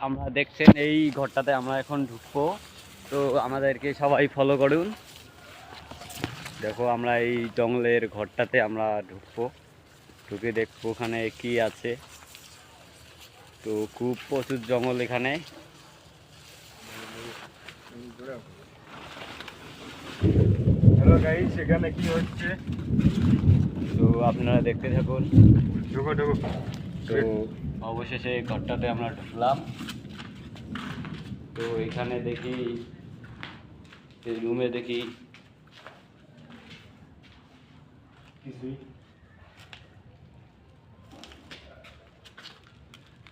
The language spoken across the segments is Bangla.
আমরা দেখছেন এই ঘরটাতে আমরা এখন ঢুকবো, তো আমাদেরকে সবাই ফলো করুন। দেখো আমরা এই জঙ্গলের ঘরটাতে আমরা ঢুকবো, ঢুকে দেখবো ওখানে কি আছে। তো খুব প্রচুর জঙ্গল এখানে। হ্যালো গাইস, সেখানে কি হচ্ছে তো আপনারা দেখতে থাকুন। ঢুকো ঢুকো। তো অবশেষে ঘরটাতে আমরা ঢুকলাম। তো এখানে দেখি, এই রুমে দেখি কিছুই।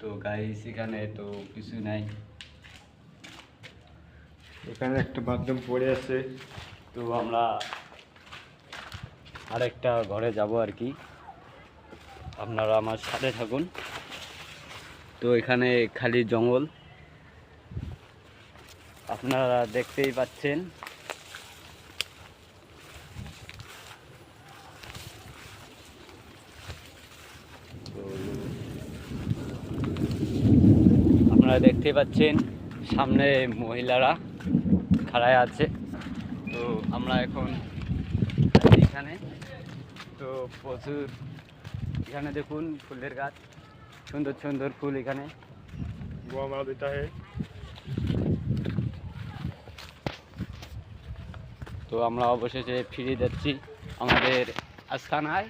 তো গাইস এখানে তো কিছু নাই। এখানে একটা বাথরুম পড়ে আছে। তো আমরা আরেকটা ঘরে যাব আর কি, আপনারা আমার সাথে থাকুন। তো এখানে খালি জঙ্গল আপনারা দেখতেই পাচ্ছেন। তো আপনারা দেখতেই পাচ্ছেন সামনে মহিলারা খাড়ায় আছে। তো আমরা এখন এখানে, তো প্রচুর এখানে দেখুন ফুলের গাছ, সুন্দর সুন্দর ফুল এখানে। वो हमारा बेटा है। তো আমরা অবশেষে ফিরে যাচ্ছি আমাদের আস্তানায়।